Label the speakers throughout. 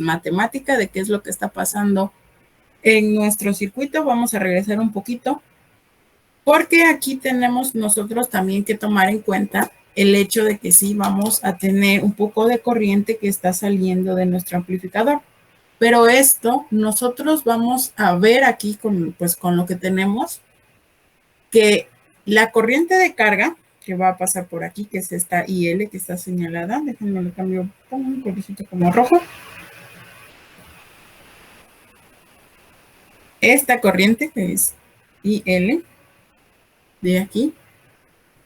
Speaker 1: matemática de qué es lo que está pasando en nuestro circuito. Vamos a regresar un poquito, porque aquí tenemos nosotros también que tomar en cuenta el hecho de que sí vamos a tener un poco de corriente que está saliendo de nuestro amplificador. Pero esto nosotros vamos a ver aquí con lo que tenemos, que la corriente de carga que va a pasar por aquí, que es esta IL que está señalada, déjenme lo cambio un colorcito como rojo. Esta corriente que es IL de aquí,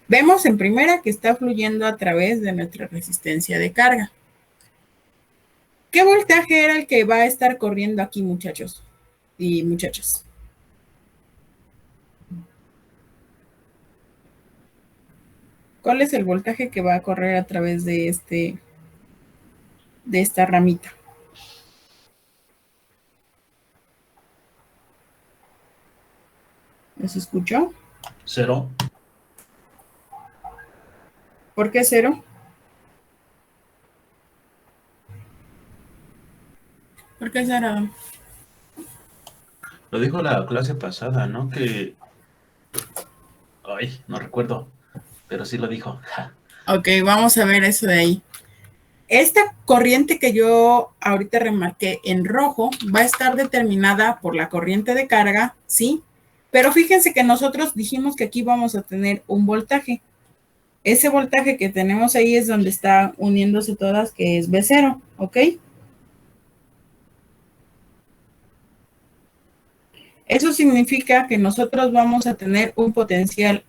Speaker 1: vemos en primera que está fluyendo a través de nuestra resistencia de carga. ¿Qué voltaje era el que va a estar corriendo aquí, muchachos y muchachas? ¿Cuál es el voltaje que va a correr a través de esta ramita? ¿Los escuchó?
Speaker 2: 0.
Speaker 1: ¿Por qué 0? ¿Por qué 0?
Speaker 2: Lo dijo la clase pasada, ¿no? Que... Ay, no recuerdo, pero sí lo dijo.
Speaker 1: Ok, vamos a ver eso de ahí. Esta corriente que yo ahorita remarqué en rojo va a estar determinada por la corriente de carga, ¿sí? Pero fíjense que nosotros dijimos que aquí vamos a tener un voltaje. Ese voltaje que tenemos ahí es donde están uniéndose todas, que es B0, ¿ok? Eso significa que nosotros vamos a tener un potencial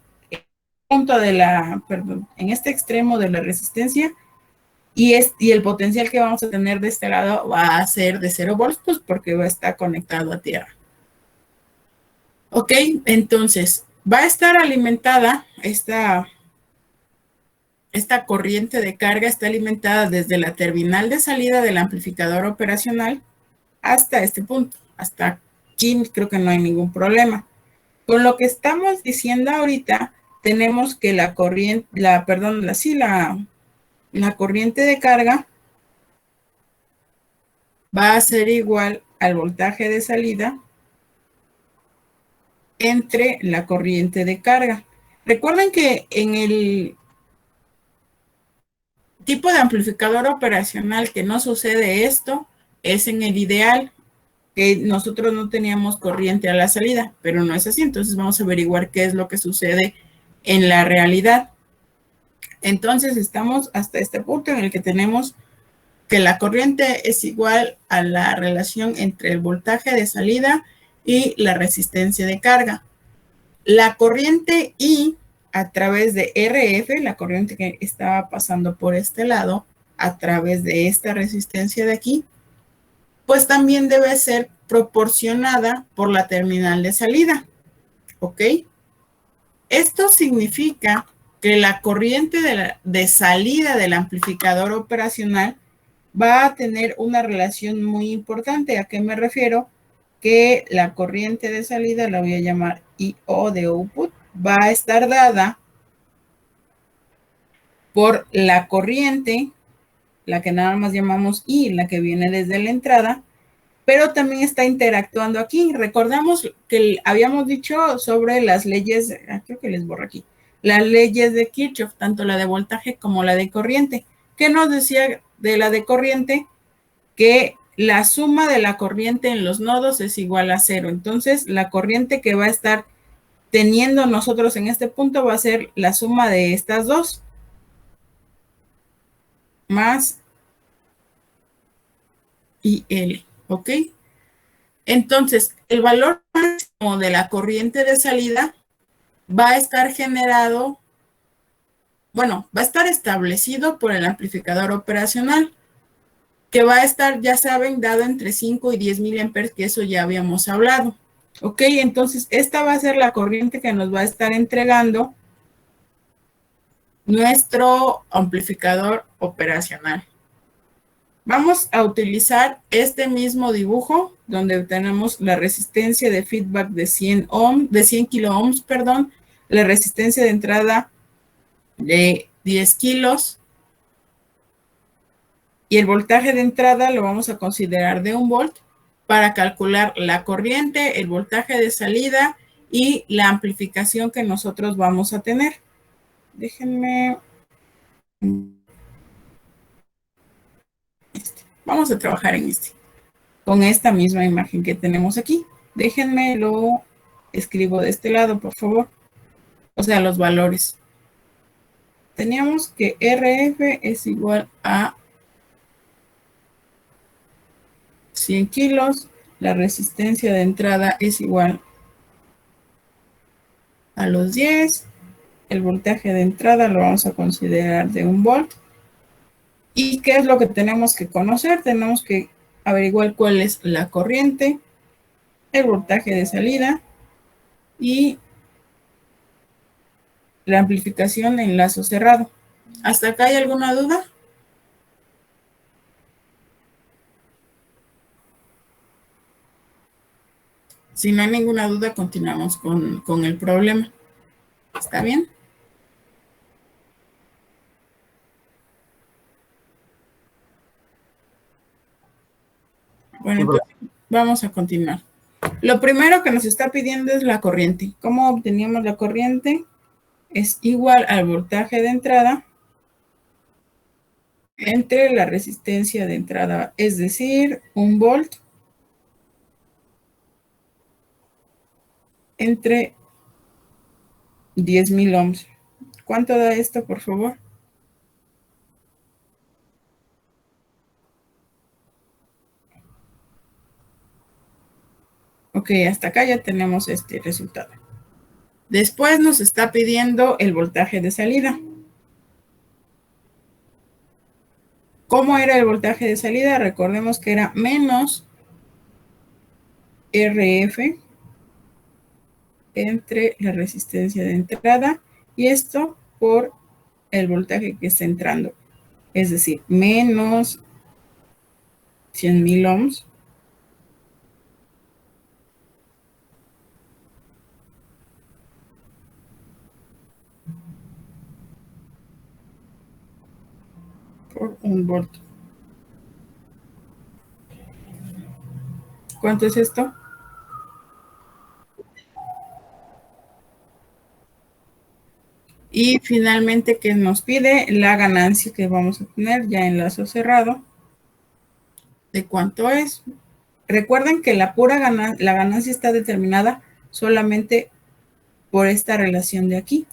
Speaker 1: en este extremo de la resistencia, y el potencial que vamos a tener de este lado va a ser de 0 volts, pues porque va a estar conectado a tierra. Ok, entonces va a estar alimentada esta corriente de carga, está alimentada desde la terminal de salida del amplificador operacional hasta este punto. Hasta aquí creo que no hay ningún problema. Con lo que estamos diciendo ahorita, tenemos que la corriente de carga va a ser igual al voltaje de salida entre la corriente de carga. Recuerden que en el tipo de amplificador operacional que no sucede esto es en el ideal, que nosotros no teníamos corriente a la salida, pero no es así. Entonces vamos a averiguar qué es lo que sucede en la realidad. Entonces estamos hasta este punto en el que tenemos que la corriente es igual a la relación entre el voltaje de salida y la resistencia de carga. La corriente I a través de RF, la corriente que estaba pasando por este lado, a través de esta resistencia de aquí, pues también debe ser proporcionada por la terminal de salida, ¿ok? Esto significa que la corriente de salida del amplificador operacional va a tener una relación muy importante. ¿A qué me refiero? Que la corriente de salida, la voy a llamar IO de output, va a estar dada por la corriente, la que nada más llamamos I, la que viene desde la entrada, pero también está interactuando aquí. Recordamos que habíamos dicho sobre las leyes, creo que les borro aquí, las leyes de Kirchhoff, tanto la de voltaje como la de corriente. ¿Qué nos decía de la de corriente? Que la suma de la corriente en los nodos es igual a 0. Entonces, la corriente que va a estar teniendo nosotros en este punto va a ser la suma de estas dos, más IL, ¿ok? Entonces, el valor máximo de la corriente de salida va a estar generado, va a estar establecido por el amplificador operacional, que va a estar, ya saben, dado entre 5 y 10 miliamperes, que eso ya habíamos hablado. Ok, entonces esta va a ser la corriente que nos va a estar entregando nuestro amplificador operacional. Vamos a utilizar este mismo dibujo donde tenemos la resistencia de feedback de 100 kilo ohms, perdón, la resistencia de entrada de 10 kilos y el voltaje de entrada lo vamos a considerar de 1 volt para calcular la corriente, el voltaje de salida y la amplificación que nosotros vamos a tener. Déjenme... Vamos a trabajar en con esta misma imagen que tenemos aquí. Déjenme lo escribo de este lado, por favor. O sea, los valores. Teníamos que RF es igual a 100 kilos. La resistencia de entrada es igual a los 10. El voltaje de entrada lo vamos a considerar de 1 volt. ¿Y qué es lo que tenemos que conocer? Tenemos que averiguar cuál es la corriente, el voltaje de salida y la amplificación de enlazo cerrado. ¿Hasta acá hay alguna duda? Si no hay ninguna duda, continuamos con el problema. ¿Está bien? Bueno, entonces vamos a continuar. Lo primero que nos está pidiendo es la corriente. ¿Cómo obteníamos la corriente? Es igual al voltaje de entrada entre la resistencia de entrada, es decir, 1 volt entre 10,000 ohms. ¿Cuánto da esto, por favor? Ok, hasta acá ya tenemos este resultado. Después nos está pidiendo el voltaje de salida. ¿Cómo era el voltaje de salida? Recordemos que era menos RF entre la resistencia de entrada y esto por el voltaje que está entrando. Es decir, menos 100,000 ohms por 1 volt. ¿Cuánto es esto? Y finalmente, que nos pide la ganancia que vamos a tener ya en lazo cerrado. ¿De cuánto es? Recuerden que la ganancia está determinada solamente por esta relación de aquí.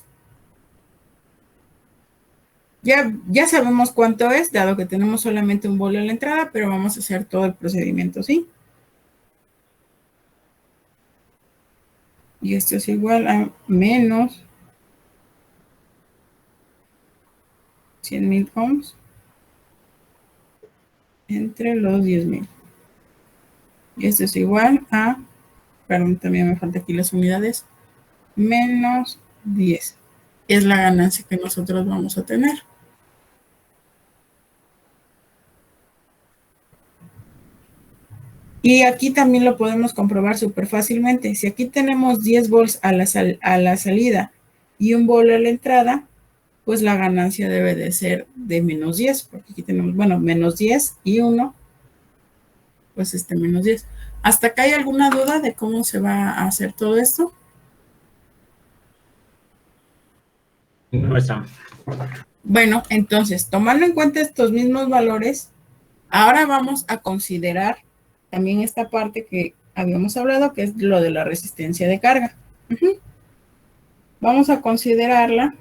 Speaker 1: Ya sabemos cuánto es, dado que tenemos solamente un bolo en la entrada, pero vamos a hacer todo el procedimiento, ¿sí? Y esto es igual a menos 100,000 ohms entre los 10,000. Y esto es igual a, perdón, también me falta aquí las unidades, menos 10. Es la ganancia que nosotros vamos a tener. Y aquí también lo podemos comprobar súper fácilmente. Si aquí tenemos 10 volts a la salida y 1 volt a la entrada, pues la ganancia debe de ser de menos 10, porque aquí tenemos, bueno, menos 10 y 1, pues menos 10. ¿Hasta acá hay alguna duda de cómo se va a hacer todo esto?
Speaker 2: No está.
Speaker 1: Bueno, entonces, tomando en cuenta estos mismos valores, ahora vamos a considerar también esta parte que habíamos hablado, que es lo de la resistencia de carga. Vamos a considerarla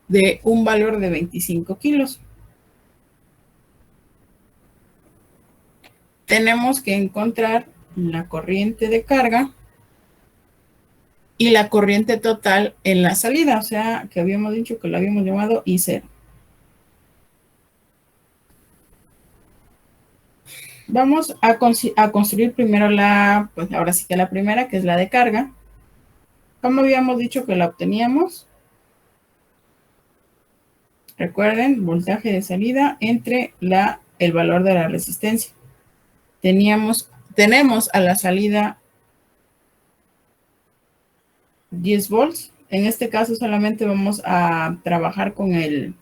Speaker 1: de un valor de 25 kilos. Tenemos que encontrar la corriente de carga y la corriente total en la salida, o sea, que habíamos dicho que lo habíamos llamado I0. Vamos a construir primero pues ahora sí que la primera, que es la de carga. ¿Cómo habíamos dicho que la obteníamos? Recuerden, voltaje de salida entre el valor de la resistencia. Tenemos a la salida 10 volts. En este caso solamente vamos a trabajar con el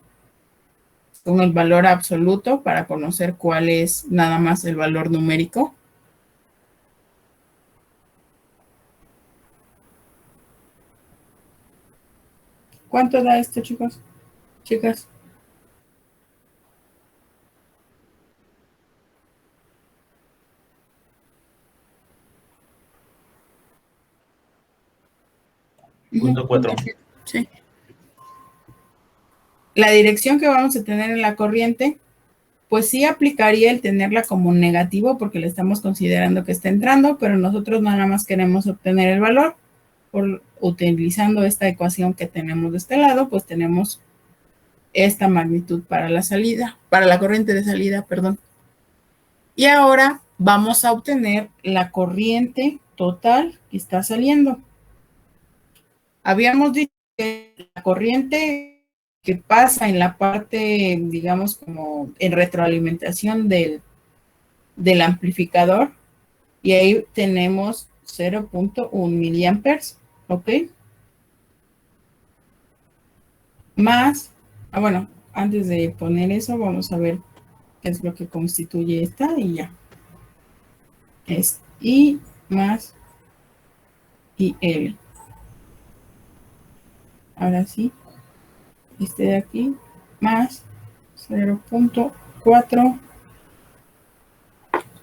Speaker 1: con el valor absoluto para conocer cuál es nada más el valor numérico. ¿Cuánto da esto, chicos? Chicas.
Speaker 2: Punto 4.
Speaker 1: Sí. La dirección que vamos a tener en la corriente, pues sí aplicaría el tenerla como negativo porque le estamos considerando que está entrando, pero nosotros nada más queremos obtener el valor. Utilizando esta ecuación que tenemos de este lado, pues tenemos esta magnitud para la salida, para la corriente de salida, perdón. Y ahora vamos a obtener la corriente total que está saliendo. Habíamos dicho que la corriente que pasa en la parte, digamos, como en retroalimentación del amplificador, y ahí tenemos 0.1 miliamperes, ¿ok? Más, bueno, antes de poner eso, vamos a ver qué es lo que constituye esta y ya. Es I más IL. Ahora sí, este de aquí más 0.4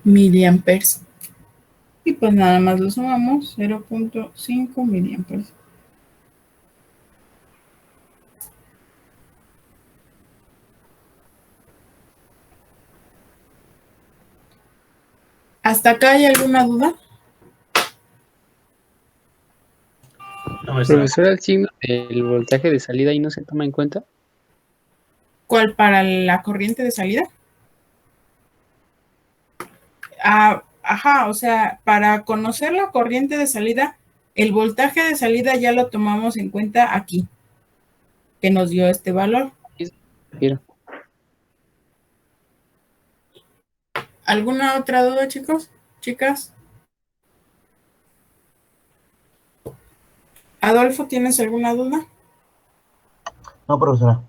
Speaker 1: miliamperes. Y pues nada más lo sumamos, 0.5 miliamperes. ¿Hasta acá hay alguna duda?
Speaker 2: No,
Speaker 3: Profesor, el signo del voltaje de salida ahí no se toma en cuenta.
Speaker 1: ¿Cuál para la corriente de salida? Ajá, o sea, para conocer la corriente de salida, el voltaje de salida ya lo tomamos en cuenta aquí, que nos dio este valor.
Speaker 3: Quiero.
Speaker 1: ¿Alguna otra duda, chicos? ¿Chicas? Adolfo, ¿tienes alguna duda?
Speaker 4: No, profesora.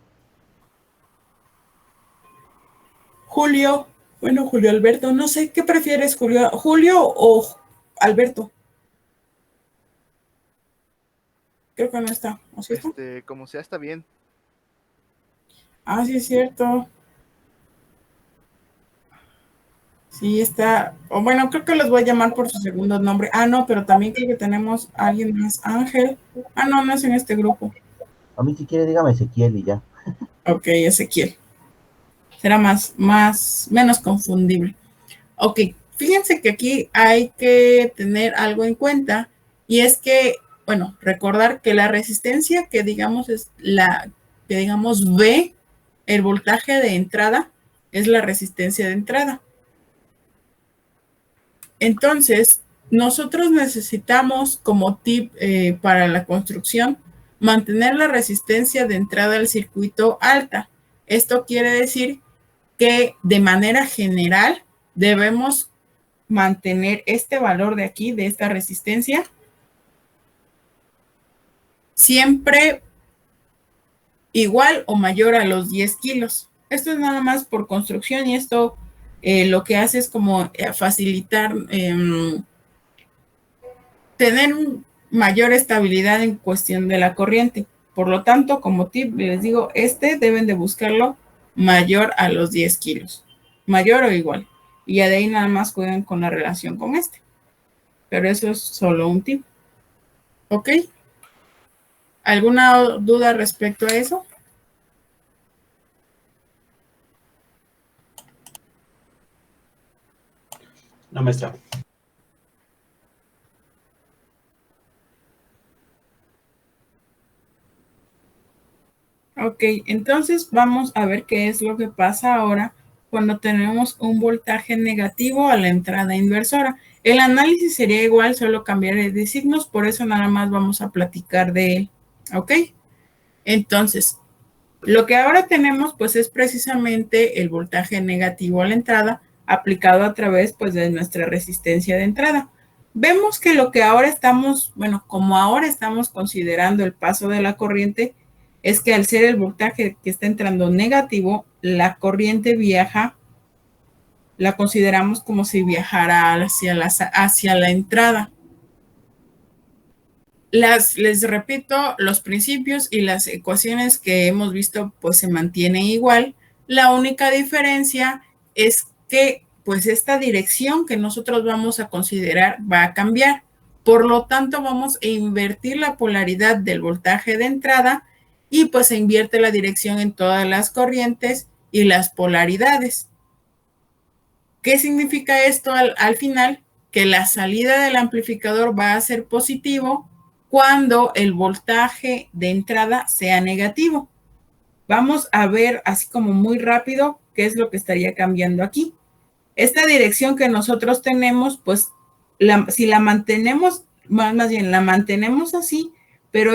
Speaker 1: Julio, bueno, Julio Alberto, no sé, ¿qué prefieres, Julio o Alberto? Creo que no está, ¿o sí está?
Speaker 5: Como sea, está bien.
Speaker 1: Ah, sí es cierto. Sí está, o bueno, creo que los voy a llamar por su segundo nombre. Ah, no, pero también creo que tenemos a alguien más, Ángel. Ah, no, no es en este grupo.
Speaker 4: A mí si quiere dígame Ezequiel y ya.
Speaker 1: Ok, Ezequiel. Será menos confundible. Ok, fíjense que aquí hay que tener algo en cuenta y es que, bueno, recordar que la resistencia que digamos es que digamos V, el voltaje de entrada, es la resistencia de entrada. Entonces, nosotros necesitamos como tip para la construcción mantener la resistencia de entrada al circuito alta. Esto quiere decir que de manera general debemos mantener este valor de aquí, de esta resistencia, siempre igual o mayor a los 10 kilos. Esto es nada más por construcción y esto lo que hace es como facilitar tener mayor estabilidad en cuestión de la corriente. Por lo tanto, como tip, les digo, deben de buscarlo mayor a los 10 kilos, mayor o igual. Y ya de ahí nada más juegan con la relación con este. Pero eso es solo un tip. ¿Ok? ¿Alguna duda respecto a eso?
Speaker 2: No, maestra.
Speaker 1: Ok, entonces vamos a ver qué es lo que pasa ahora cuando tenemos un voltaje negativo a la entrada inversora. El análisis sería igual, solo cambiaré de signos, por eso nada más vamos a platicar de él. ¿Ok? Entonces, lo que ahora tenemos pues es precisamente el voltaje negativo a la entrada aplicado a través pues de nuestra resistencia de entrada. Vemos que lo que ahora estamos, bueno, como ahora estamos considerando el paso de la corriente, es que al ser el voltaje que está entrando negativo, la corriente viaja, la consideramos como si viajara hacia la entrada. Les repito, los principios y las ecuaciones que hemos visto pues se mantienen igual. La única diferencia es que pues esta dirección que nosotros vamos a considerar va a cambiar. Por lo tanto, vamos a invertir la polaridad del voltaje de entrada y pues se invierte la dirección en todas las corrientes y las polaridades. ¿Qué significa esto al final? Que la salida del amplificador va a ser positivo cuando el voltaje de entrada sea negativo. Vamos a ver así como muy rápido qué es lo que estaría cambiando aquí. Esta dirección que nosotros tenemos, pues si la mantenemos, más bien la mantenemos así, pero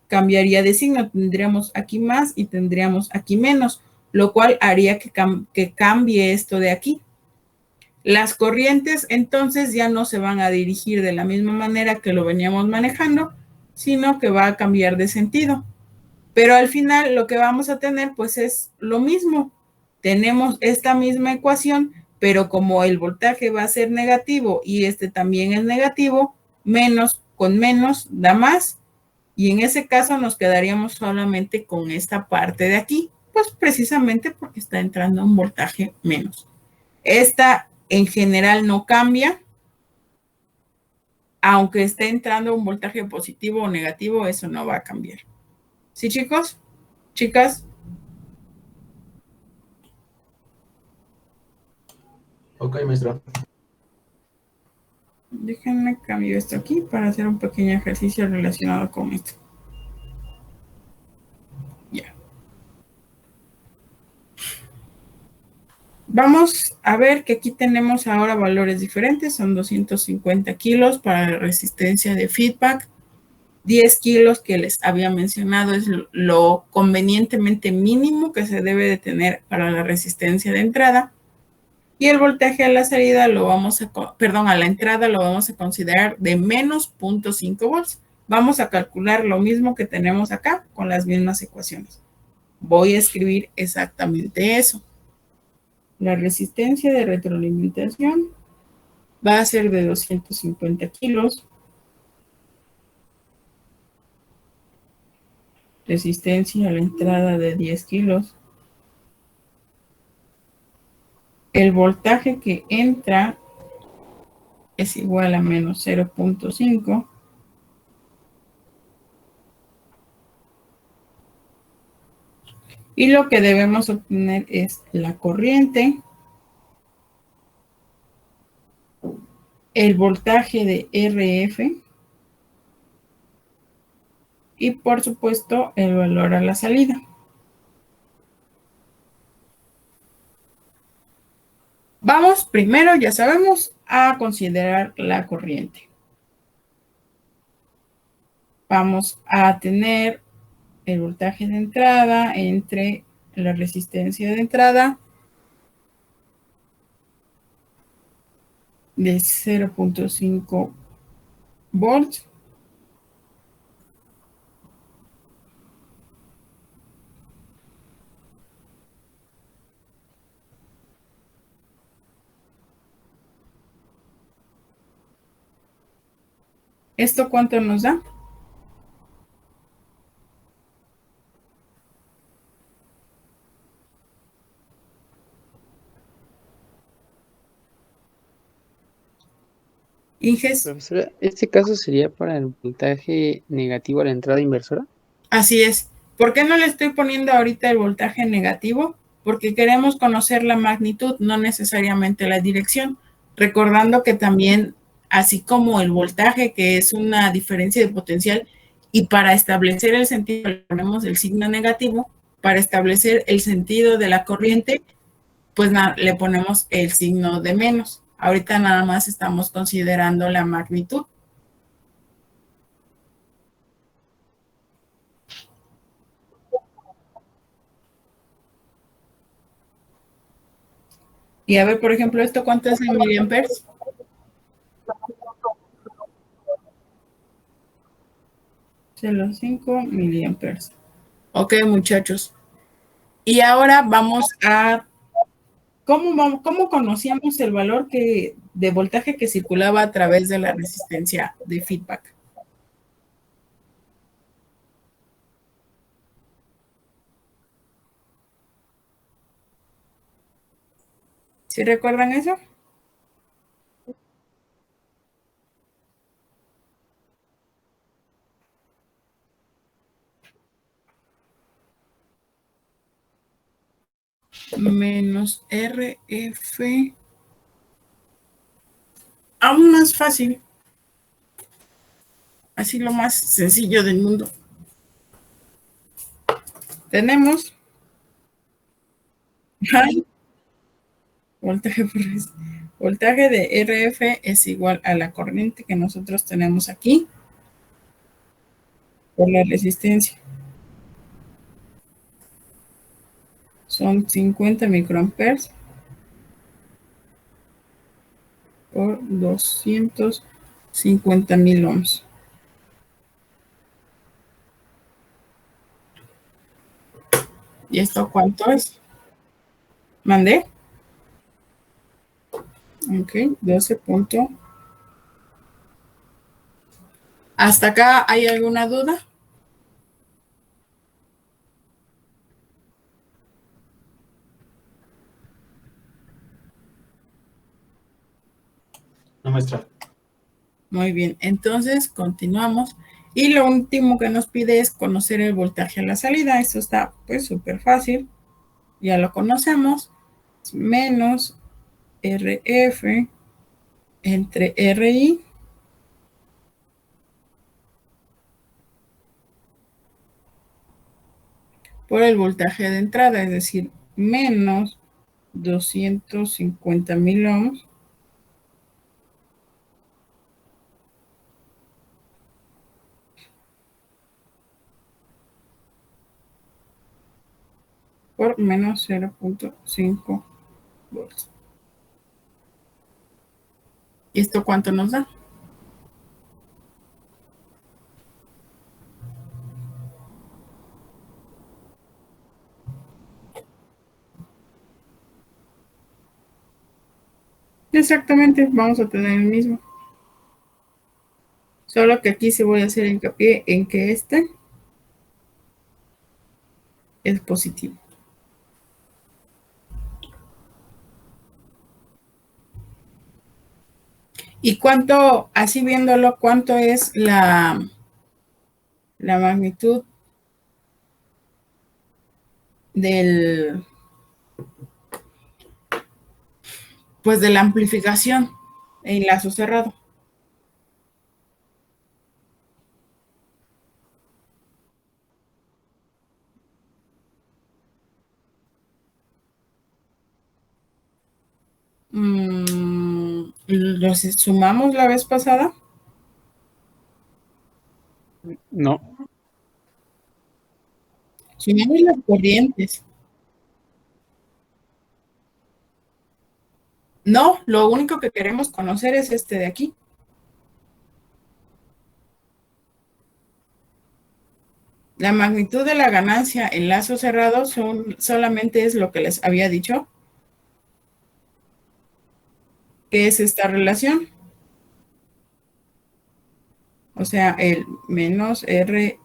Speaker 1: cambiaría de signo. Tendríamos aquí más y tendríamos aquí menos, lo cual haría que cambie esto de aquí. Las corrientes entonces ya no se van a dirigir de la misma manera que lo veníamos manejando, sino que va a cambiar de sentido. Pero al final lo que vamos a tener pues es lo mismo. Tenemos esta misma ecuación, pero como el voltaje va a ser negativo y este también es negativo, menos con menos da más. Y en ese caso nos quedaríamos solamente con esta parte de aquí, pues precisamente porque está entrando un voltaje menos. Esta en general no cambia, aunque esté entrando un voltaje positivo o negativo, eso no va a cambiar. ¿Sí, chicos? ¿Chicas?
Speaker 2: Ok, maestra.
Speaker 1: Déjenme cambiar esto aquí para hacer un pequeño ejercicio relacionado con esto. Ya. Vamos a ver que aquí tenemos ahora valores diferentes. Son 250 kilos para la resistencia de feedback. 10 kilos que les había mencionado es lo convenientemente mínimo que se debe de tener para la resistencia de entrada. Y el voltaje a la salida a la entrada lo vamos a considerar de menos 0.5 volts. Vamos a calcular lo mismo que tenemos acá con las mismas ecuaciones. Voy a escribir exactamente eso. La resistencia de retroalimentación va a ser de 250 kilos. Resistencia a la entrada de 10 kilos. El voltaje que entra es igual a menos 0.5. Y lo que debemos obtener es la corriente, el voltaje de RF y por supuesto el valor a la salida. Vamos primero, ya sabemos, a considerar la corriente. Vamos a tener el voltaje de entrada entre la resistencia de entrada de 0.5 volts ¿Esto cuánto nos da? Inges,
Speaker 3: Profesora, ¿este caso sería para el voltaje negativo a la entrada inversora?
Speaker 1: así es. ¿Por qué no le estoy poniendo ahorita el voltaje negativo? Porque queremos conocer la magnitud, no necesariamente la dirección. Recordando que también, así como el voltaje, que es una diferencia de potencial, y para establecer el sentido, le ponemos el signo negativo, para establecer el sentido de la corriente, pues le ponemos el signo de menos. Ahorita nada más estamos considerando la magnitud. Y a ver, por ejemplo, ¿esto cuánto es en miliamperes? 0.5 miliamperes. Ok, muchachos. Y ahora vamos a cómo conocíamos el valor de voltaje que circulaba a través de la resistencia de feedback. ¿Sí recuerdan eso? Menos RF. Aún más fácil. Así lo más sencillo del mundo. Tenemos voltaje por voltaje de RF es igual a la corriente que nosotros tenemos aquí por la resistencia. Son 50 microamperes por 250,000 ohms. ¿Y esto cuánto es? ¿Mandé? Ok, 12 punto. ¿Hasta acá hay alguna duda?
Speaker 2: No, maestra.
Speaker 1: Muy bien, entonces continuamos. Y lo último que nos pide es conocer el voltaje a la salida. Esto está pues súper fácil. Ya lo conocemos. Menos RF entre RI por el voltaje de entrada, es decir, menos 250,000 ohms por menos 0.5 volts. ¿Y esto cuánto nos da? Exactamente, vamos a tener el mismo. Solo que aquí sí voy a hacer hincapié en que este es positivo. ¿Y cuánto, así viéndolo, cuánto es la magnitud del, pues de la amplificación en lazo cerrado? ¿Los sumamos la vez pasada?
Speaker 3: No,
Speaker 1: Sumamos las corrientes. No, lo único que queremos conocer es este de aquí. La magnitud de la ganancia en lazo cerrado solamente es lo que les había dicho, que es esta relación. O sea, el menos R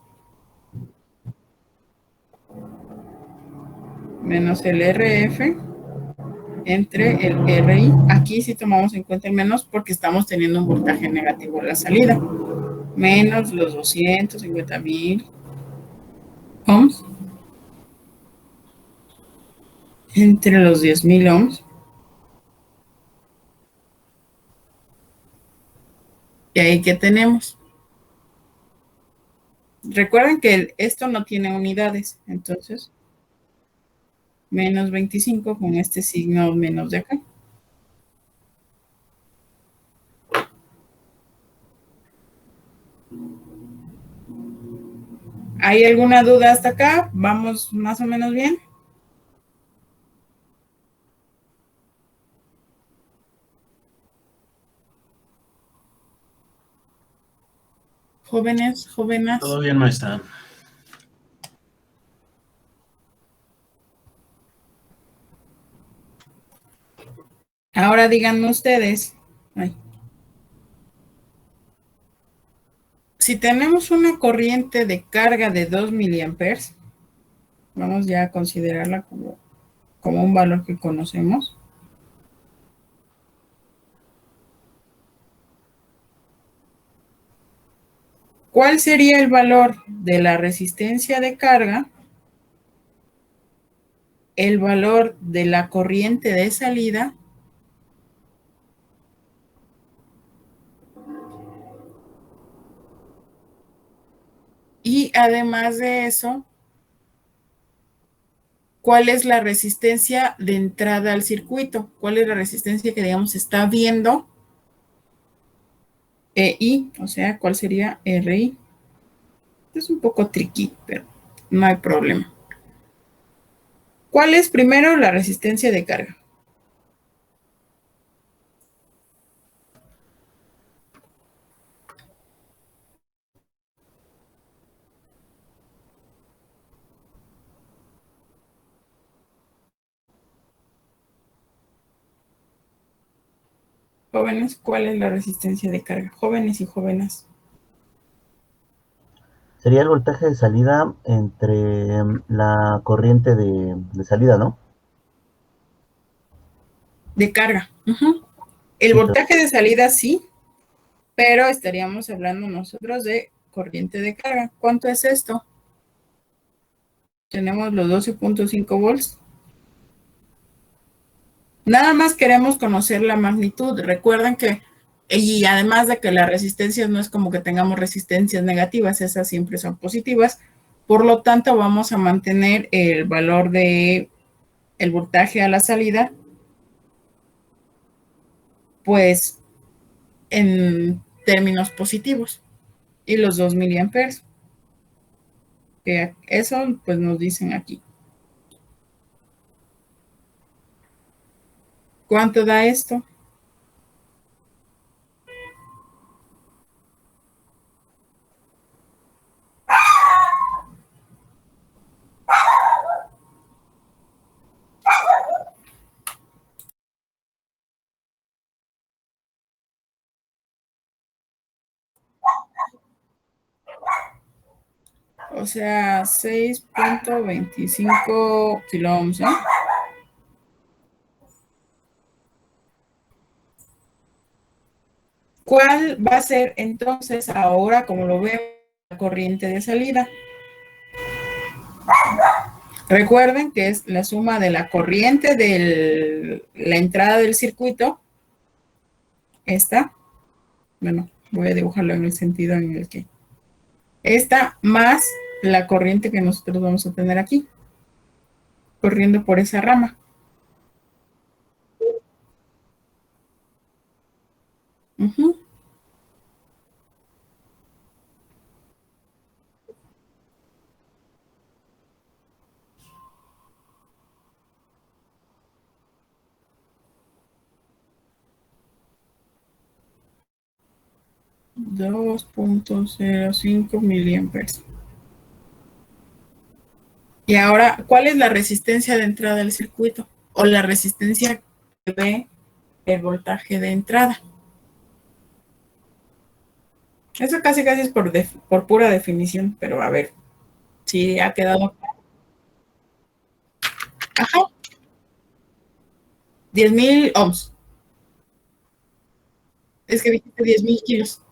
Speaker 1: menos el RF entre el RI. Aquí sí tomamos en cuenta el menos porque estamos teniendo un voltaje negativo en la salida. Menos los 250,000 ohms entre los 10,000 ohms. Y ahí que tenemos. Recuerden que esto no tiene unidades, entonces menos 25 con este signo menos de acá. ¿Hay alguna duda hasta acá? ¿Vamos más o menos bien? Jóvenes, jóvenes.
Speaker 2: Todo bien, maestra.
Speaker 1: Ahora díganme ustedes, ay, si tenemos una corriente de carga de 2 miliamperes, vamos ya a considerarla como un valor que conocemos. ¿Cuál sería el valor de la resistencia de carga, el valor de la corriente de salida y además de eso, cuál es la resistencia de entrada al circuito? ¿Cuál es la resistencia que, digamos, está viendo EI? O sea, ¿cuál sería RI? Es un poco tricky, pero no hay problema. ¿Cuál es primero la resistencia de carga? Jóvenes, ¿cuál es la resistencia de carga? Jóvenes y jóvenes.
Speaker 4: Sería el voltaje de salida entre la corriente de salida, ¿no?
Speaker 1: De carga. El
Speaker 4: Sí, claro.
Speaker 1: voltaje de salida sí, pero estaríamos hablando nosotros de corriente de carga. ¿Cuánto es esto? Tenemos los 12.5 volts. Nada más queremos conocer la magnitud. Recuerden que, y además de que las resistencias no es como que tengamos resistencias negativas, esas siempre son positivas. Por lo tanto, vamos a mantener el valor de el voltaje a la salida, pues en términos positivos. Y los 2 miliamperes, que eso pues nos dicen aquí. ¿Cuánto da esto? O sea, 6.25 kilo ohms, ¿no? ¿Cuál va a ser entonces ahora, como lo vemos, la corriente de salida? Recuerden que es la suma de la corriente de la entrada del circuito. Esta, bueno, voy a dibujarlo en el sentido en el que esta más la corriente que nosotros vamos a tener aquí, corriendo por esa rama. Uh-huh. 2.05 miliamperes. Y ahora, ¿cuál es la resistencia de entrada del circuito? O la resistencia que ve el voltaje de entrada. Eso casi es por pura definición, pero a ver si ha quedado. Ajá, 10.000 ohms. Es que dijiste 10.000 kilos.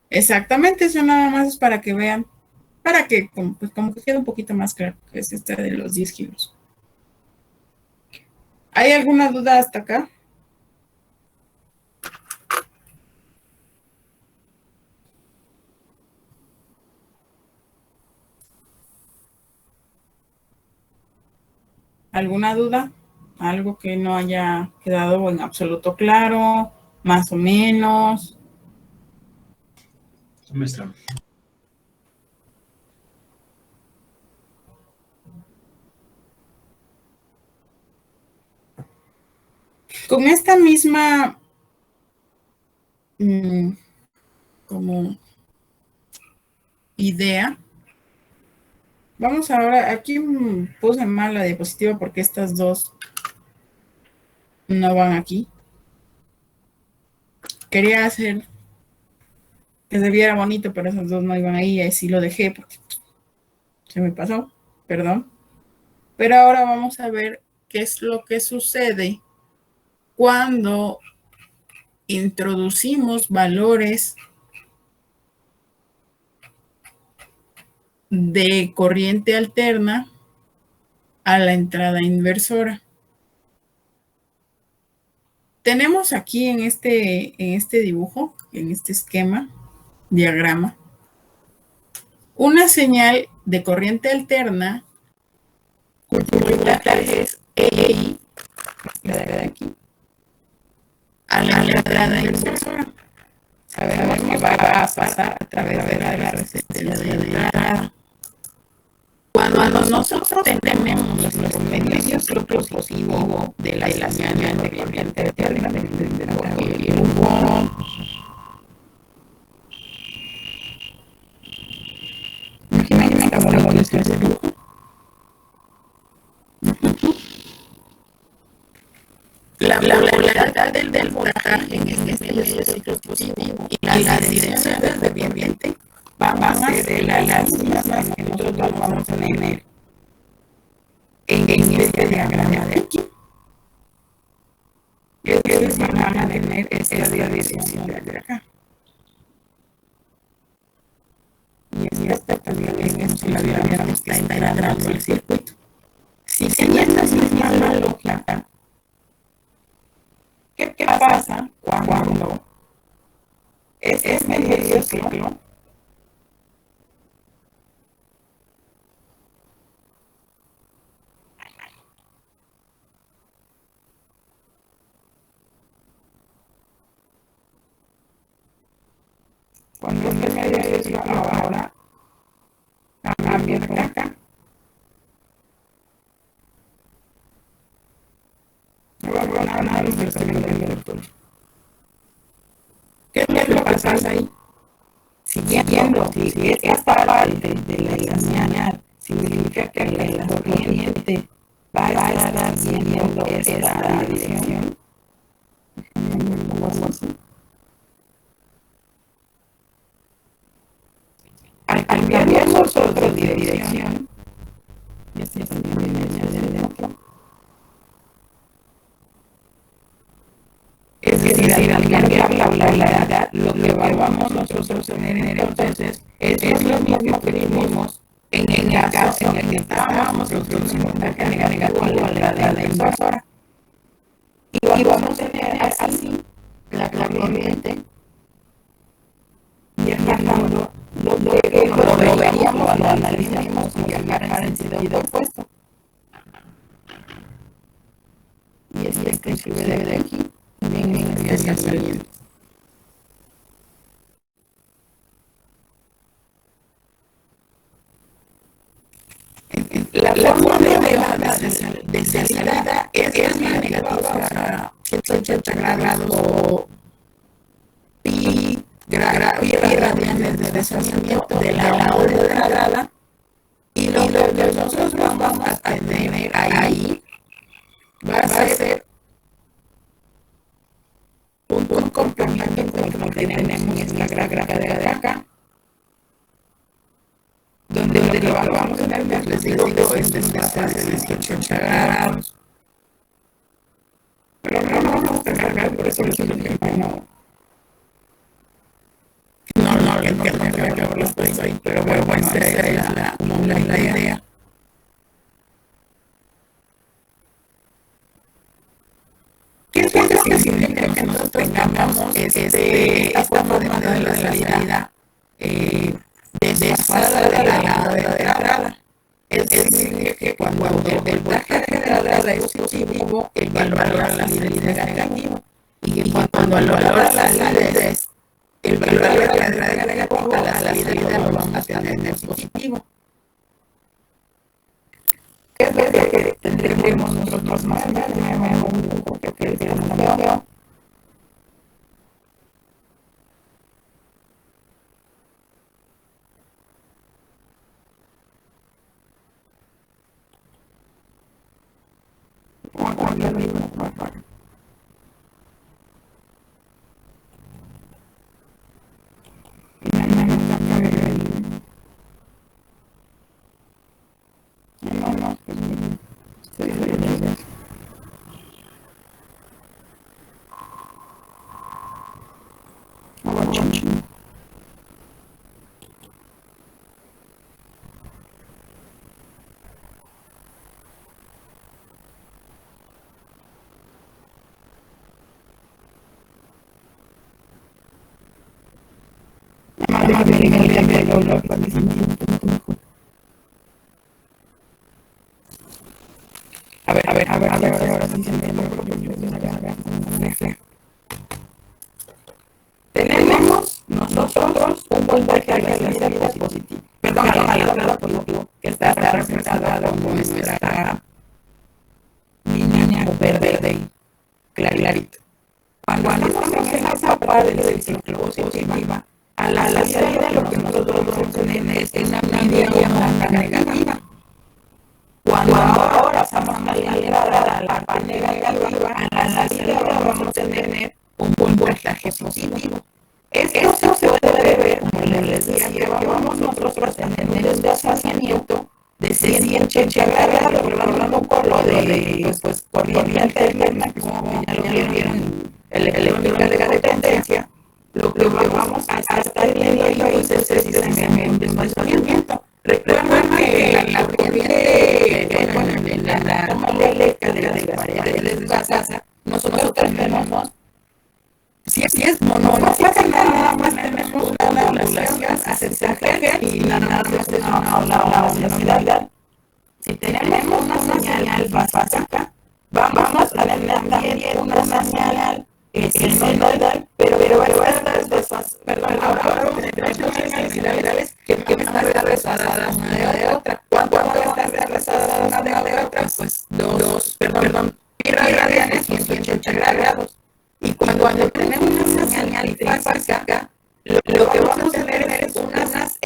Speaker 1: Exactamente, eso nada más es para que vean, para que pues, como que quede un poquito más claro, que es esta de los 10 kilos. ¿Hay alguna duda hasta acá? ¿Alguna duda? ¿Algo que no haya quedado en absoluto claro? Más o menos.
Speaker 2: Maestra.
Speaker 1: Con esta misma como idea, Vamos ahora, aquí puse mal la diapositiva porque estas dos no van aquí. Quería hacer que se viera bonito, pero esas dos no iban ahí, y así lo dejé porque se me pasó, perdón. Pero ahora vamos a ver qué es lo que sucede cuando introducimos valores de corriente alterna a la entrada inversora. Tenemos aquí en este dibujo, en este esquema, diagrama, una señal de corriente alterna cuyo voltaje es EI, la de aquí, a la entrada inversora. Sabemos que va a pasar a través de la resistencia de entrada. Cuando nosotros tenemos los beneficios positivos de la señal de corriente alterna, porque hubo imagínense cómo lo voy a hacer ese dibujo. La polaridad del voltaje en este es positivo y las direcciones de corriente van a ser las mismas que nosotros vamos a tener en este diagrama de aquí. Ustedes van a tener esta dirección de acá. Y esta también es la diagrama que está entrando al circuito. Si teniendo esa misma lógica, ¿qué pasa cuando es medio ciclo? Cuando es medio ciclo ahora cambia de acá. No va a ganar nada del todo. ¿Qué es lo que pasa ahí? Siguiendo, si esta parte de la señal significa que la corriente va a estar siguiendo esta dirección. Al cambiar nosotros de dirección, es decir, al cambiar la polaridad, lo que vamos nosotros a tener entonces es lo mismo que vimos en el caso en el que estábamos introduciendo una carga negativa a la inversora. Y vamos a tener así la corriente viajando donde lo veríamos, lo analizaríamos como viajar en sentido opuesto. Y es que se ve de aquí, también estaría saliendo. La forma de salida es la negativa, o sea, 180 grados o pi radianes de desplazamiento de la onda de entrada, y lo que nosotros vamos a tener ahí va a ser un complemento con lo que tenemos en esta gráfica de acá, donde lo vamos a tener, les digo, es de 180 grados. Pero no vamos a cargar, por eso les digo que no le entiendo que lo estoy ahí, pero bueno, esa es la idea. ¿Qué es lo que significa que nosotros tengamos esta forma de la salida desfasada de la de entrada? Es decir, que cuando el voltaje de entrada es positivo, el valor a la salida es negativo. Y que cuando el valor a la salida es el valor a la entrada es negativo, a la salida lo vamos a tener positivo. ¿Qué es lo que tendremos nosotros más o menos? agregarle para que se entienda un poquito mejor. A ver, ahora sí se entiende lo que yo les haga una fea. Tenemos nosotros un voltaje a la salida positivo. Perdón, a la entrada positivo, que está representada con nuestra línea verde clarito. Cuando estamos en esa parte del ciclo positiva, a la salida lo que nosotros vamos a tener es una media onda negativa. Cuando ahora estamos a la entrada a la parte negativa, a la salida vamos a tener un voltaje positivo. Esto se puede ver, como les decía, que vamos nosotros a tener un desplazamiento de 180 grados, recordando por lo de corriente alterna, como ya lo vieron, electrónica de potencia. Lo que vamos a estar viendo ahí es precisamente un desplazamiento. Recuerden que la corriente, bueno, la toma eléctrica de las paredes de la casa, nosotros tenemos, si es monofásica, nada más tenemos una ondulación a 60 Hz y nada más es una velocidad. Si tenemos una señal básica, vamos a tener también una señal sinusoidal, pero ahora tenemos señales que están retrasadas una de otra. ¿Cuánto están retrasadas una de otra? Pues pi radianes, 180 grados. Y cuando tenemos una señal básica, lo que vamos a tener es unas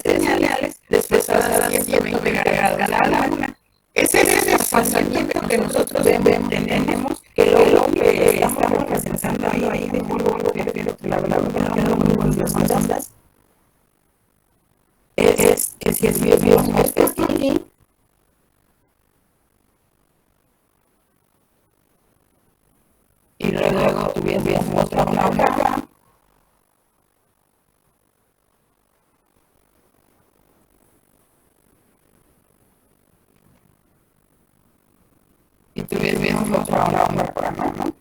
Speaker 1: señales desplazadas a 120 grados a la luna. Ese es el desplazamiento que nosotros tenemos, que lo que estamos representando ahí de las ondas es que si vemos esto aquí, y luego tuviésemos otra onda acá, y tuviésemos otra onda por acá, ¿no?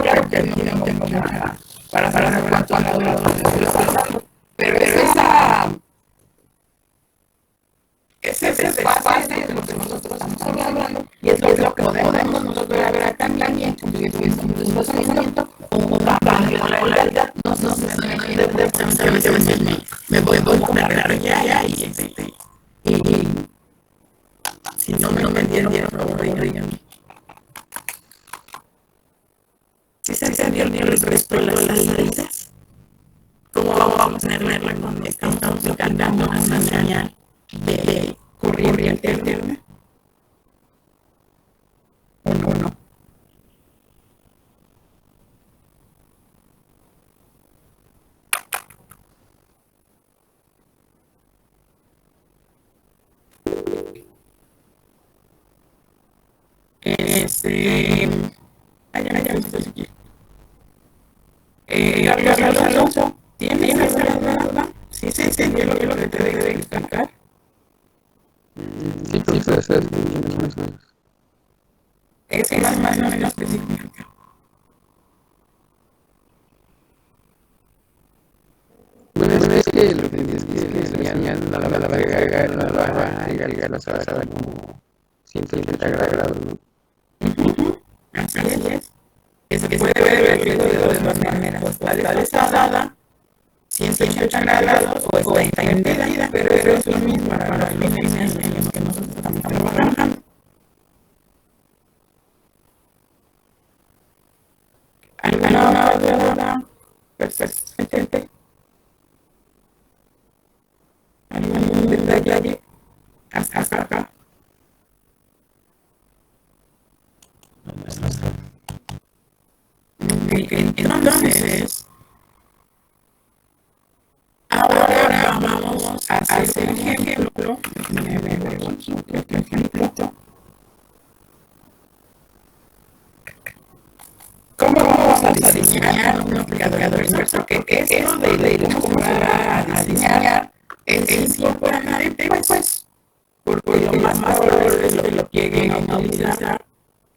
Speaker 1: Claro que no tengo nada para saber cuánto ha durado estoy hablando, pero ese espacio de lo que nosotros estamos hablando, y es lo que podemos nosotros ver también, que tuviésemos un desplazamiento o una polaridad, no sé, me voy a cargar ya y si no me entendieron, por favor, díganme. Si se entendió el resto de las salidas, ¿cómo vamos a tenerla cuando estamos cargando una señal de corriente alterna? ¿O no? Carlos Alonso, ¿tienes alguna duda? ¿Sí se entendió lo que te debe de explicar?
Speaker 3: Sí, profesor, más o menos.
Speaker 1: Es más o menos que significa.
Speaker 3: Bueno, es que lo que dices es que la señal no la va a agregar, no la va a agregar, la va a dar como 180 grados, ¿no?
Speaker 1: Así es. Que se puede ver de dos maneras. La dada 180 grados o está invertida, pero es lo mismo para los fines en los que nosotros estamos trabajando. ¿Alguna duda? Perfecto. ¿Algún detalle hasta acá? Entonces, ahora vamos a hacer un ejemplo. ¿Cómo vamos a diseñar un amplificador inversor? Que eso de cómo se va a diseñar es importante, pues, porque lo más probable es lo que lleguen a utilizar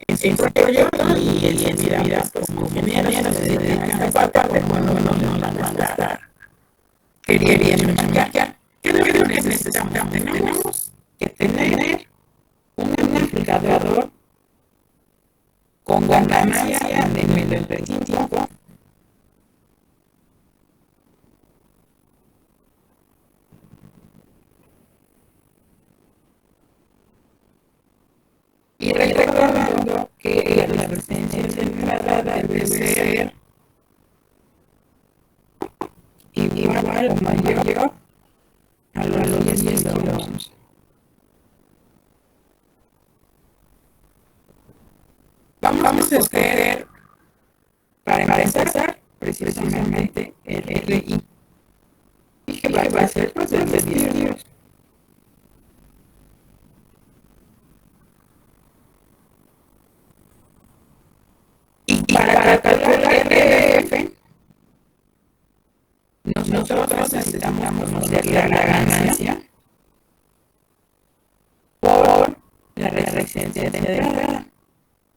Speaker 1: en proyecto y en vida pues como ingeniero se dedican a esta parte, bueno, no la van a estar queriendo cambiar. ¿Qué es lo que necesitamos? Tenemos que tener un amplificador con ganancia de nivel de tiempo. Y recordando que la resistencia de entrada debe ser igual o mayor a los 10 kiloohms. Vamos a escoger para empezar precisamente el RI. Y que va a ser pues de 10 kiloohms. Y para calcular RF, nosotros necesitamos conocer la ganancia por la resistencia de entrada.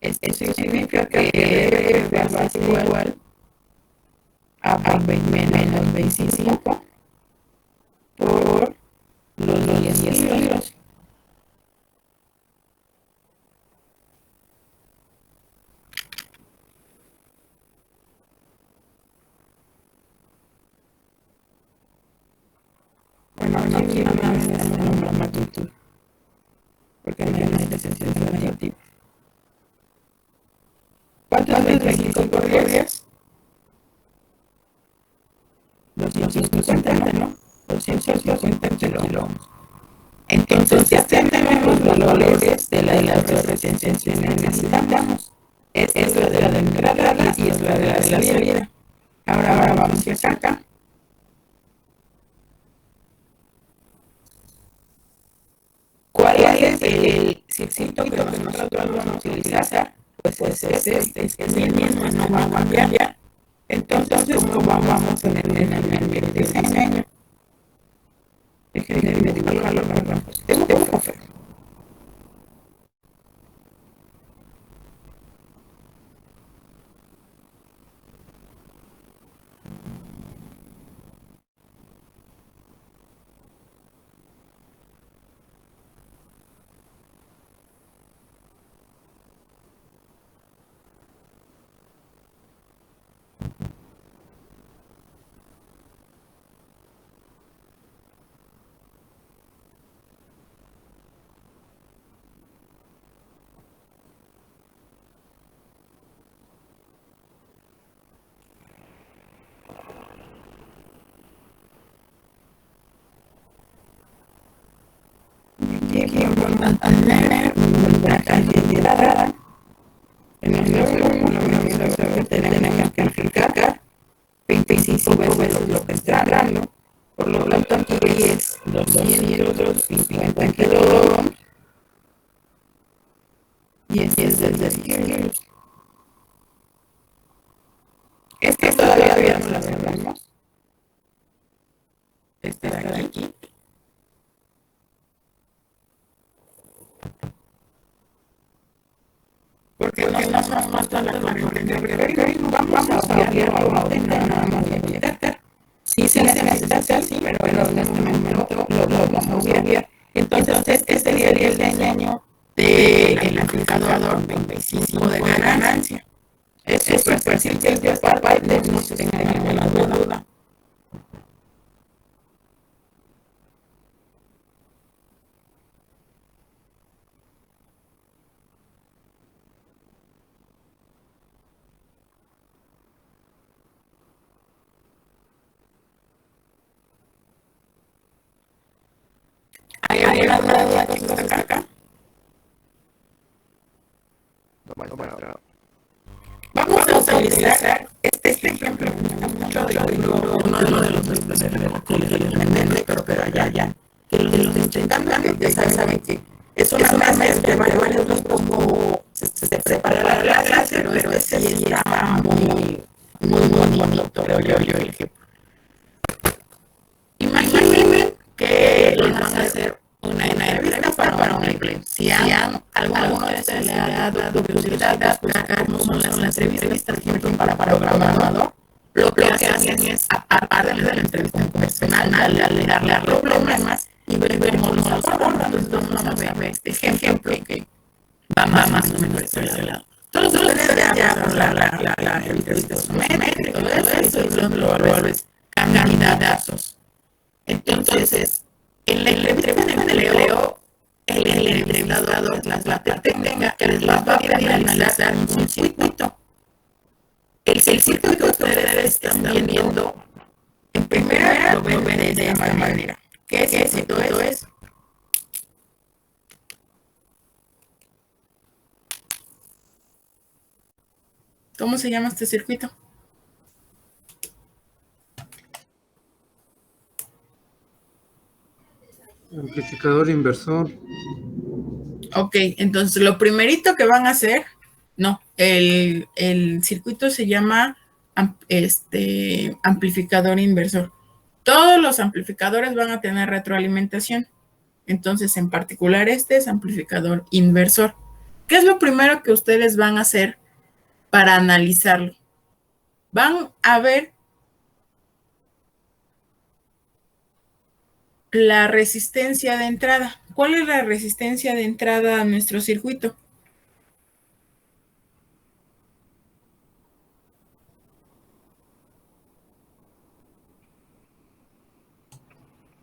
Speaker 1: Esto significa que RF va a ser igual a menos 25 por los 10 kilos. Bueno, aquí no necesitamos la magnitud, porque no hay necesidad de negativo. ¿Cuántas 25 por 10? 250, ¿no? 250 kiloohms. Entonces ya tenemos los valores de las resistencias que necesitamos. Esta es la de la entrada y es la de la salida. Ahora vamos a acá. ¿Cuál es el circuito que nosotros vamos a utilizar? Pues es el mismo, no va a cambiar. Entonces, ¿cómo vamos a tener en el diseño? Déjenme dibujarlo, ¿verdad? Tengo un café. Aquí vamos a tener una cantidad en nuestro tenemos que amplificar 25 veces lo que está hablando. Por lo tanto, aquí es 250 kiloohms y es desde 10. Este todavía no lo sabemos. Este de aquí. Porque no nos falta la corriente breve. Vamos a obviar la orden nada más de quitar. Sí se necesita hacer, sí, pero en este momento lo vamos a obviar. Entonces, este sería el diseño del amplificador 25 de ganancia. Es súper simple de parte de no se tenga ninguna duda. ¿Hay alguna duda que nos acá? Vamos a utilizar este ejemplo mucho de uno de los especialistas, pero ya, que los intentan, ya saben que es una mezcla de varios como se prepara la clase, pero ese sí está muy bonito, creo yo el ejemplo. Imaginen que van a hacer una entrevista para un empleo. Si a alguno de ustedes le ha dado curiosidad de buscar cómo son las entrevistas, por ejemplo, para programador, lo que hacen es, aparte de la entrevista personal, darle problemas y ver cómo los abordan. Entonces vamos a ver este ejemplo que va más o menos por ese lado. Todos ustedes ya la entrevista sométrica y todo eso, y los valores candidatos. Entonces, en la entrevista de empleo, el entrevistador, la parte técnica, les va a pedir analizar un circuito. El circuito que ustedes están viendo, en primera lo ven de esta manera. ¿Qué circuito es? ¿Cómo se llama este circuito?
Speaker 5: Amplificador inversor.
Speaker 1: Ok, entonces lo primerito que van a hacer, no, el circuito se llama amplificador inversor. Todos los amplificadores van a tener retroalimentación. Entonces, en particular, este es amplificador inversor. ¿Qué es lo primero que ustedes van a hacer para analizarlo? Van a ver la resistencia de entrada. ¿Cuál es la resistencia de entrada a nuestro circuito?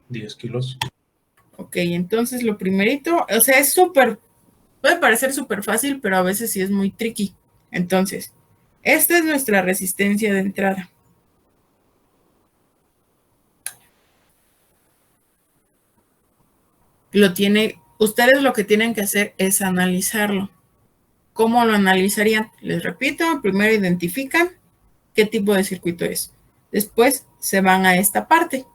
Speaker 2: $10 kilos.
Speaker 1: Ok, entonces lo primerito, o sea, es súper, puede parecer súper fácil, pero a veces sí es muy tricky. Entonces, esta es nuestra resistencia de entrada. Ustedes lo que tienen que hacer es analizarlo. ¿Cómo lo analizarían? Les repito, primero identifican qué tipo de circuito es. Después se van a esta parte.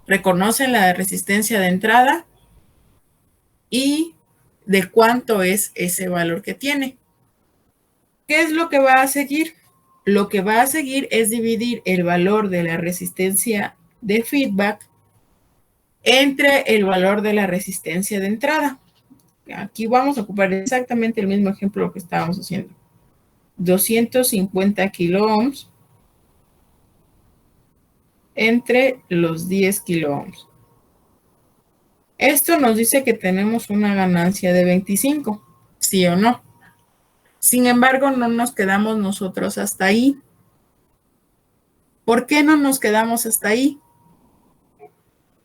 Speaker 1: Reconocen la resistencia de entrada y de cuánto es ese valor que tiene. ¿Qué es lo que va a seguir? Lo que va a seguir es dividir el valor de la resistencia de feedback entre el valor de la resistencia de entrada. Aquí vamos a ocupar exactamente el mismo ejemplo que estábamos haciendo. 250 kiloohms entre los 10 kiloohms. Esto nos dice que tenemos una ganancia de 25, ¿sí o no? Sin embargo, no nos quedamos nosotros hasta ahí. ¿Por qué no nos quedamos hasta ahí?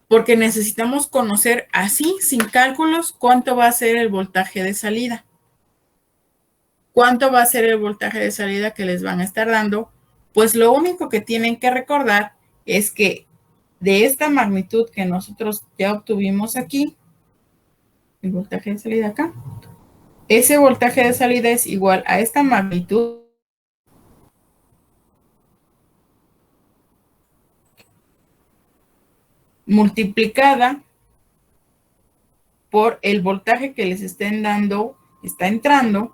Speaker 1: Porque necesitamos conocer así, sin cálculos, cuánto va a ser el voltaje de salida. ¿Cuánto va a ser el voltaje de salida que les van a estar dando? Pues lo único que tienen que recordar es que de esta magnitud que nosotros ya obtuvimos aquí, el voltaje de salida acá, ese voltaje de salida es igual a esta magnitud multiplicada por el voltaje que les estén dando, está entrando.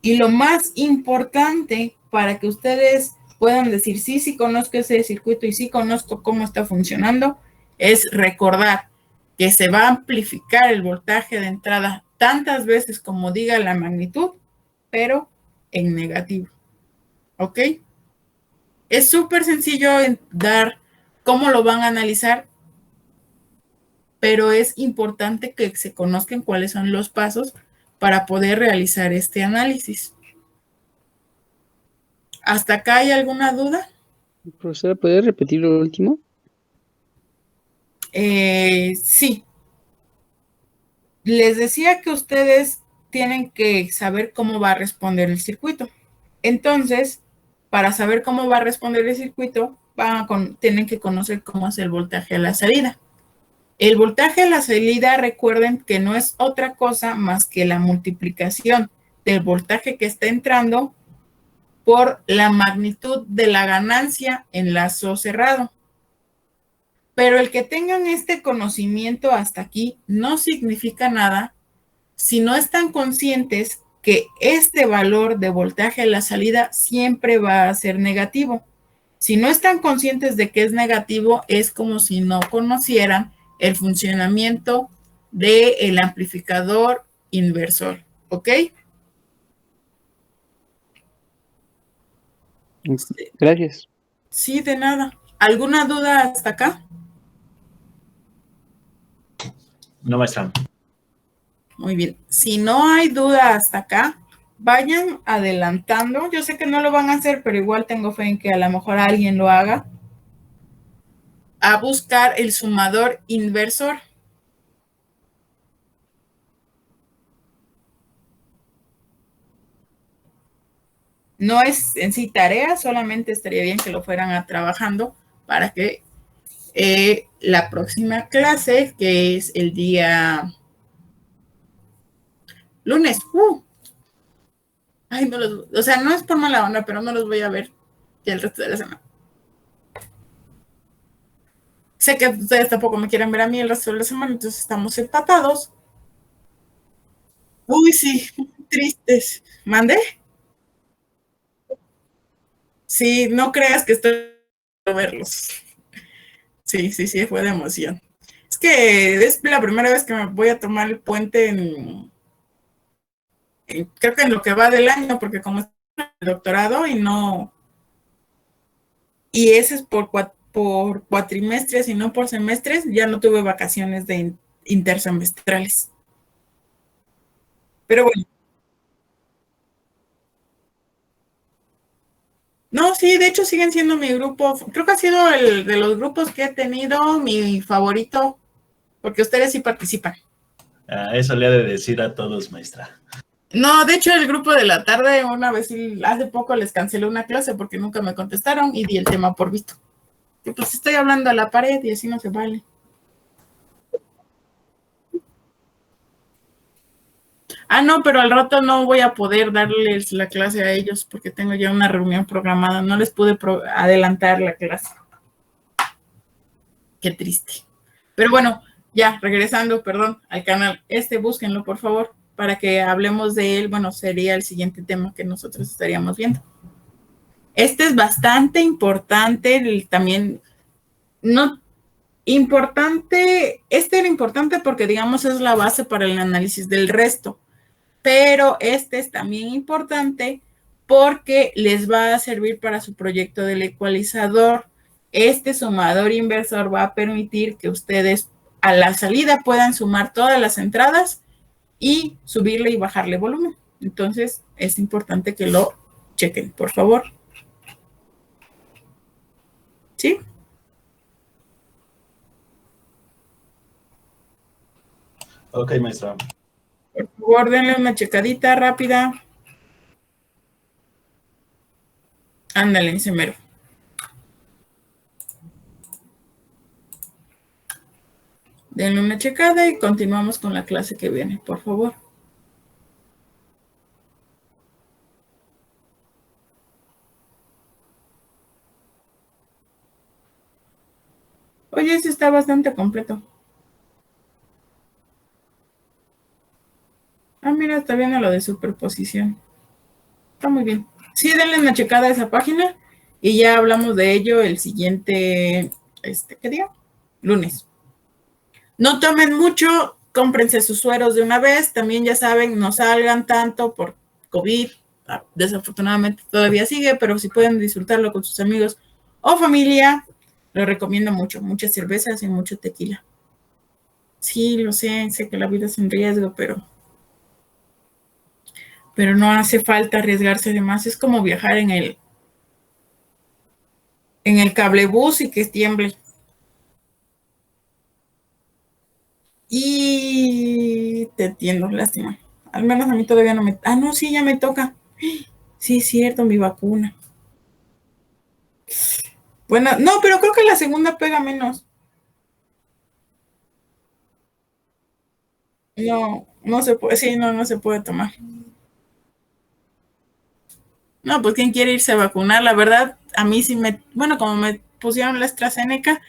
Speaker 1: Y lo más importante para que ustedes puedan decir, sí conozco ese circuito y sí conozco cómo está funcionando, es recordar que se va a amplificar el voltaje de entrada tantas veces como diga la magnitud, pero en negativo. ¿Ok? Es súper sencillo dar cómo lo van a analizar, pero es importante que se conozcan cuáles son los pasos para poder realizar este análisis. ¿Hasta acá hay alguna duda?
Speaker 3: Profesora, ¿puede repetir lo último?
Speaker 1: Sí. Les decía que ustedes tienen que saber cómo va a responder el circuito. Entonces, para saber cómo va a responder el circuito, tienen que conocer cómo es el voltaje a la salida. El voltaje a la salida, recuerden que no es otra cosa más que la multiplicación del voltaje que está entrando por la magnitud de la ganancia en lazo cerrado. Pero el que tengan este conocimiento hasta aquí no significa nada si no están conscientes que este valor de voltaje a la salida siempre va a ser negativo. Si no están conscientes de que es negativo, es como si no conocieran el funcionamiento del amplificador inversor, ¿ok?
Speaker 3: Gracias.
Speaker 1: Sí, de nada. ¿Alguna duda hasta acá?
Speaker 2: No, maestra.
Speaker 1: Muy bien. Si no hay duda hasta acá, vayan adelantando. Yo sé que no lo van a hacer, pero igual tengo fe en que a lo mejor alguien lo haga. A buscar el sumador inversor. No es en sí tarea, solamente estaría bien que lo fueran trabajando para que la próxima clase, que es el día lunes, ay, no los, o sea, no es por mala onda, pero no los voy a ver ya el resto de la semana. Sé que ustedes tampoco me quieren ver a mí el resto de la semana, entonces estamos empatados. Uy, sí, tristes. ¿Mandé? Sí, no creas que estoy a verlos. Sí, fue de emoción. Es que es la primera vez que me voy a tomar el puente creo que en lo que va del año, porque como estoy en el doctorado y ese es por cuatrimestres y no por semestres, ya no tuve vacaciones de intersemestrales. Pero bueno. No, sí, de hecho siguen siendo mi grupo. Creo que ha sido el de los grupos que he tenido mi favorito, porque ustedes sí participan.
Speaker 2: Eso le ha de decir a todos, maestra.
Speaker 1: No, de hecho el grupo de la tarde, una vez, hace poco les cancelé una clase porque nunca me contestaron y di el tema por visto. Y pues estoy hablando a la pared y así no se vale. No, pero al rato no voy a poder darles la clase a ellos porque tengo ya una reunión programada. No les pude adelantar la clase. Qué triste. Pero bueno, ya regresando, perdón, al canal. Búsquenlo, por favor, para que hablemos de él. Bueno, sería el siguiente tema que nosotros estaríamos viendo. Este es bastante importante, también, no importante, era importante porque, digamos, es la base para el análisis del resto. Pero este es también importante porque les va a servir para su proyecto del ecualizador. Este sumador inversor va a permitir que ustedes a la salida puedan sumar todas las entradas y subirle y bajarle volumen. Entonces, es importante que lo chequen, por favor. ¿Sí?
Speaker 2: Ok, maestra.
Speaker 1: Por favor, denle una checadita rápida. Ándale, ese mero. Denle una checada y continuamos con la clase que viene, por favor. Oye, este está bastante completo. Mira, está bien lo de superposición. Está muy bien. Sí, denle una checada a esa página y ya hablamos de ello el siguiente, ¿qué día? Lunes. No tomen mucho, cómprense sus sueros de una vez. También ya saben, no salgan tanto por COVID. Desafortunadamente todavía sigue, pero si pueden disfrutarlo con sus amigos o familia, lo recomiendo mucho. Muchas cervezas y mucho tequila. Sí, lo sé que la vida es un riesgo, pero no hace falta arriesgarse de más. Es como viajar en el cablebús y que tiemble. Y te entiendo, lástima. Al menos a mí todavía no me... no, sí, ya me toca. Sí, es cierto, mi vacuna. Bueno, no, pero creo que la segunda pega menos. No se puede, sí, no se puede tomar. No, pues ¿quién quiere irse a vacunar? La verdad, a mí sí bueno, como me pusieron la AstraZeneca,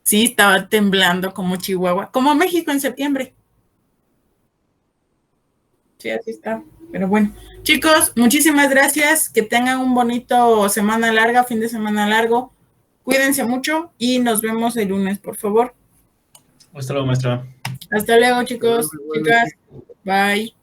Speaker 1: sí estaba temblando como Chihuahua, como México en septiembre. Sí, así está. Pero bueno, chicos, muchísimas gracias. Que tengan un bonito semana larga, fin de semana largo. Cuídense mucho y nos vemos el lunes, por favor.
Speaker 2: Hasta luego, maestra.
Speaker 1: Hasta luego, chicos,
Speaker 5: Igualmente.
Speaker 1: chicas. Bye.